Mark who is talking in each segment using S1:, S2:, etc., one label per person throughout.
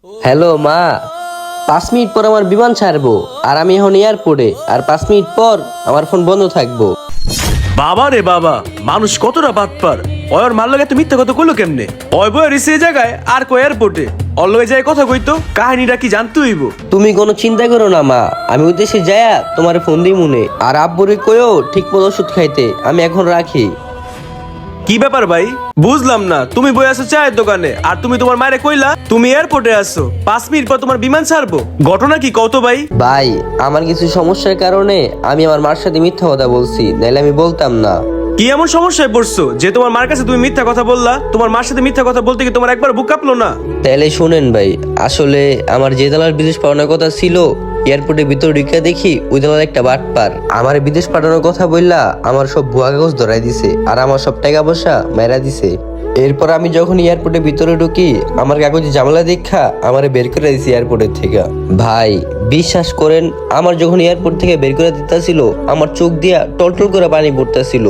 S1: Hello মা, 5 minute পর আমার বিমান ছাড়বো আর আমি এখন এয়ারপোর্টে, আর 5 মিনিট পর আমার ফোন বন্ধ থাকবো।
S2: বাবা রে বাবা, মানুষ কতটা বাটপার। ওর মার লগে তো মিথ্যা কথা কইলো কেমনে? ওই বই রিসে জায়গায় আর কো এয়ারপোর্টে ওর লগে যায় কথা কইতো, কাহিনীটা কি জানতে হইব?
S1: তুমি কোনো চিন্তা করো না মা, আমি ওই দেশে যায়া তোমার ফোন দিই মনে, আর আব্বুরে কইও ঠিক মতো ওষুধ খাইতে। আমি এখন রাখি।
S2: কি ব্যাপার ভাই, বুঝলাম না। তুমি বই আছো চায়ের দোকানে আর তুমি তোমার মায়ের কইলা তুমি এয়ারপোর্টে আছো, 5 মিনিট পর তোমার বিমান ছাড়বো। ঘটনা কি কত ভাই?
S1: ভাই, আমার কিছু সমস্যার কারণে আমি আমার মার সাথে মিথ্যা কথা বলছি, নাইলে আমি বলতাম না।
S2: কি এমন সমস্যায় পড়ছো যে তোমার মার কাছে তুমি মিথ্যা কথা বললা? তোমার মার সাথে মিথ্যা কথা বলতে কি তোমার একবার বুক কাঁপলো না?
S1: তাইলে শুনেন ভাই, আসলে আমার যে দালাল বিদেশ পাঠানোর কথা ছিল, এয়ারপোর্টের ভিতর ঢুকে দেখি ওই দালাল একটা বাটপার। আমার বিদেশ পাঠানোর কথা বললা আমার সব ভুয়া কাগজ ধরাই দিছে, আর আমার সব টাকা পয়সা মেরা দিছে। এরপর আমি যখন এয়ারপোর্টের ভিতরে ঢুকি, আমার কাগজে ঝামেলা দেখা আমারে বের করে দিছে এয়ারপোর্টের থেকে। ভাই বিশ্বাস করেন, আমার যখন এয়ারপোর্ট থেকে বের করে দিতেছিল, আমার চোখ দিয়া টলটল করে পানি পড়তেছিল।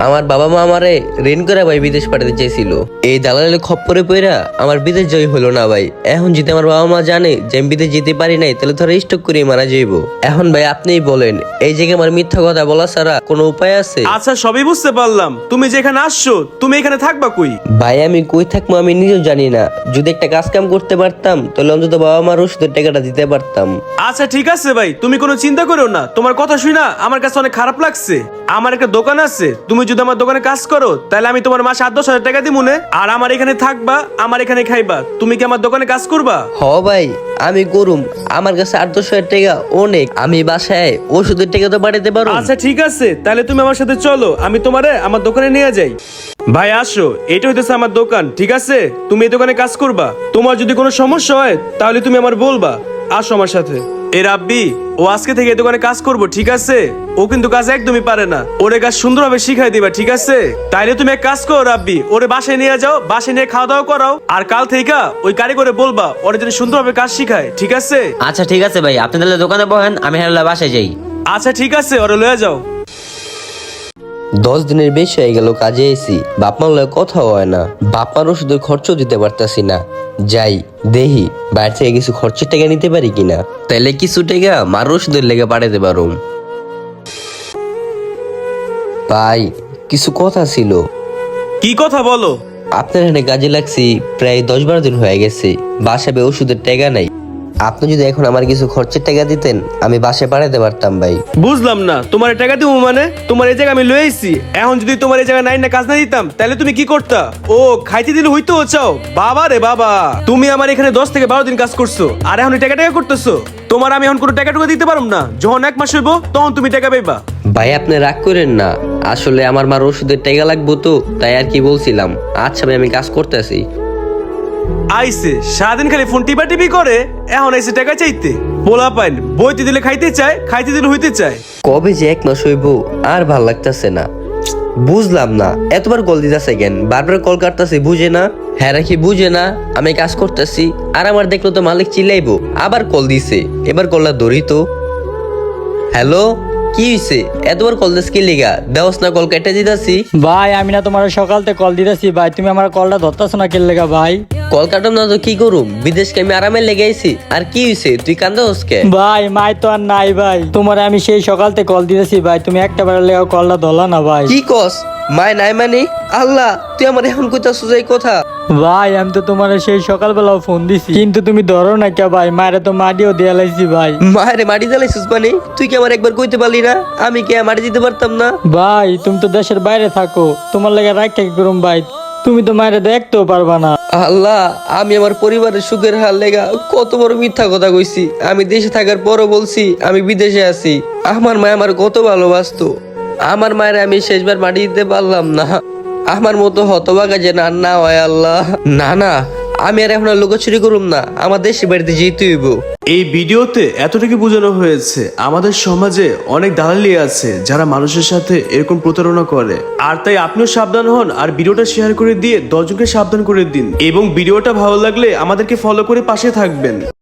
S1: আমার বাবা মা আমারে ঋণ করে ভাই বিদেশ পাঠাতে চাইছিল। এই দালালের খপ্পরে পইরা আমার বিদেশ জয় হলো না ভাই। এখন যদি আমার বাবা মা জানে যে আমি বিদেশ যেতে পারি নাই, তাহলে ধরে স্টক করে মারা যাইবো। এখন ভাই আপনিই বলেন, এই জায়গায় আমার মিথ্যা কথা বলা ছাড়া কোনো উপায় আছে?
S2: আচ্ছা সবই বুঝতে পারলাম, তুমি যেখানে আসছো তুমি এখানে থাকবা কই?
S1: ভাই আমি কই থাকবো আমি নিজেও জানি না। যদি একটা কাজ কাম করতে পারতাম, তাহলে অন্তত বাবা মার ওষুধের টাকাটা দিতে পারতাম।
S2: আচ্ছা ঠিক আছে ভাই, তুমি কোনো চিন্তা করো না। তোমার কথা শুই না আমার কাছে অনেক খারাপ লাগছে। আমার একটা দোকান আছে, তুমি যদি আমার দোকানে কাজ করো তাহলে আমি তোমার মাসে 8-10 হাজার টাকা দিব মনে, আর আমার এখানে থাকবা, আমার এখানে খাইবা। তুমি কি আমার দোকানে কাজ করবা?
S1: হ ভাই আমি করুম, আমার কাছে 8-10 হাজার টাকা অনেক। আমি বাসায় ওষুধের টাকা তো পাঠাতে পারো।
S2: আচ্ছা ঠিক আছে, তাহলে তুমি আমার সাথে চলো, আমি তোমারে আমার দোকানে নিয়ে যাই। ভাই আসো, এটা হইতেছে আমার দোকান, ঠিক আছে? তুমি এই দোকানে কাজ করবা। তোমার যদি কোনো সমস্যা হয় তাহলে তুমি আমার বলবা। আসো আমার সাথে। এ রাব্বি, ও আজকে থেকে এই দোকানে কাজ করবো, ঠিক আছে? ও কিন্তু কাজ একদমই পারে না, ওরে কাজ সুন্দরভাবে শিখাই দিবা, ঠিক আছে? তাইলে তুমি এক কাজ করো রাব্বি, ওরে বাসায় নিয়ে যাও, বাসায় নিয়ে খাওয়া দাওয়া করাও, আর কাল থেকে ওই কারিগরে বলবা ওরে যেন সুন্দরভাবে কাজ শিখায়, ঠিক আছে?
S3: আচ্ছা ঠিক আছে ভাই, আপনি তাহলে দোকানে বহেন, আমি হেলা বাসায় যাই।
S2: আচ্ছা ঠিক আছে, ওরে লয়ে যাও।
S1: 10 দিনের বেশি হয়ে গেল কাজে এসি, বাপমার লয় কথা হয় না। বাপমার ওষুধের খরচ দিতে পারতাছি না। যাই দেখি বাইরে থেকে কিছু খরচের টাকা নিতে পারি কিনা, তাইলে কিছু টাকা মার ওষুধের লেগে পাঠাতে পারুম। ভাই কিছু কথা ছিল।
S2: কি কথা বলো?
S1: আপনার এখানে কাজে লাগছি প্রায় 10-12 দিন হয়ে গেছে, বাসাবে ওষুধের টাকা নাই। আপনি যদি এখন আমার কিছু খরচের টাকা দিতেন, আমি বাসায় পাঠাতে পারতাম ভাই।
S2: বুঝলাম না, তোমার টাকা দিব মানে? তোমার এই জায়গা আমি লয়ে আইছি, এখন যদি তোমার এই জায়গা নাই না কাজ না দিতাম তাহলে তুমি কি করতা? ও খাইতে দিলে হইতো চাও? বাবা রে বাবা, তুমি আমার এখানে 10 থেকে 12 দিন কাজ করছো আর এখন টাকা টাকা করতেছো। তোমার আমি এখন কোনো টাকা টুকা দিতে পারবো না। যখন 1 মাস হইব তখন তুমি টাকা পাইবা।
S1: ভাই আপনি রাগ করেন না, আসলে আমার মার ওষুধের টাকা লাগবো তো, তাই আর কি বলছিলাম। আচ্ছা ভাই আমি কাজ করতেছি।
S2: আইসে সারাদিন খালি ফোন টিপা টিপি করে, এখন আইসে টাকা চাইতে। পোলা পাইন বইতে দিলে খাইতে চায়, খাইতে দিলে হইতে চায়।
S1: কবে যে 1 মাস হইব আর ভাল লাগতেছে না। বুঝলাম না এতবার কল দিতেছে কেন, বারবার কল কাটতেছে, বুঝে না? হ্যাঁ রাখি বুঝে না আমি কাজ করতেছি, আর আমার দেখলো তো মালিক চিল্লাইবো। আবার কল দিছে, এবার কলটা ধরি তো। হ্যালো, কি হইছে? এতবার কল দিস কি লিগা? দেওস না কল কেটে দিতাছি।
S4: ভাই আমি না তোমার সকালতে কল দিতেছি ভাই, তুমি আমার কলটা ধরতেছো না কেন লেগা ভাই?
S1: কল কাটম না তো কি করুম, বিদেশকে আমি আরামে লেগে আইছি। আর কি হইছে, তুই কান্দোস কে?
S4: ভাই মাই তো আর নাই ভাই, তোমার আমি সেই সকালতে কল দিতেছি ভাই, তুমি একটা বার লেগা কলটা ধরলা না ভাই।
S1: কি কস? মায় নাই মানে? আল্লাহ, তুই আমার এখন কইতাছিস এই কথা?
S4: ভাই আমি তো তোমার সেই সকালবেলাও ফোন দিছি, কিন্তু তুমি ধরো না কে ভাই? মায়ের তো মাটিও দিয়ে লাইছি ভাই।
S1: মায়েরে মাটি জ্বালাইছিস মানে? তুই কি আমার একবার কইতে পারলি না? আমি কি মাটি দিতে পারতাম না?
S4: ভাই তুমি তো দেশের বাইরে থাকো, তোমার লেগে রাগ কি করুম ভাই? তুমি তো মায়ের দেখতেও পারবা না।
S1: আল্লাহ, আমি আমার পরিবারের সুখের হাল লেগা কত বড় মিথ্যা কথা কইছি। আমি দেশে থাকার পরও বলছি আমি বিদেশে আছি। আমার মা আমার কত ভালোবাসতো। আমার মায়ের আমি শেষবার মাটি দিতে পারলাম না। আমার মতো হতভাগা যেন আর না হয় আল্লাহ। না না, আমি আর এখন লুকোচুরি করুম না, আমার দেশে বাড়িতে যেতে হইব।
S2: এই ভিডিওতে এতটুকু বোঝানো হয়েছে, আমাদের সমাজে অনেক দালালি আছে যারা মানুষের সাথে এরকম প্রতারণা করে। আর তাই আপনিও সাবধান হন, আর ভিডিওটা শেয়ার করে দিয়ে 10 জনকে সাবধান করে দিন। এবং ভিডিওটা ভালো লাগলে আমাদেরকে ফলো করে পাশে থাকবেন।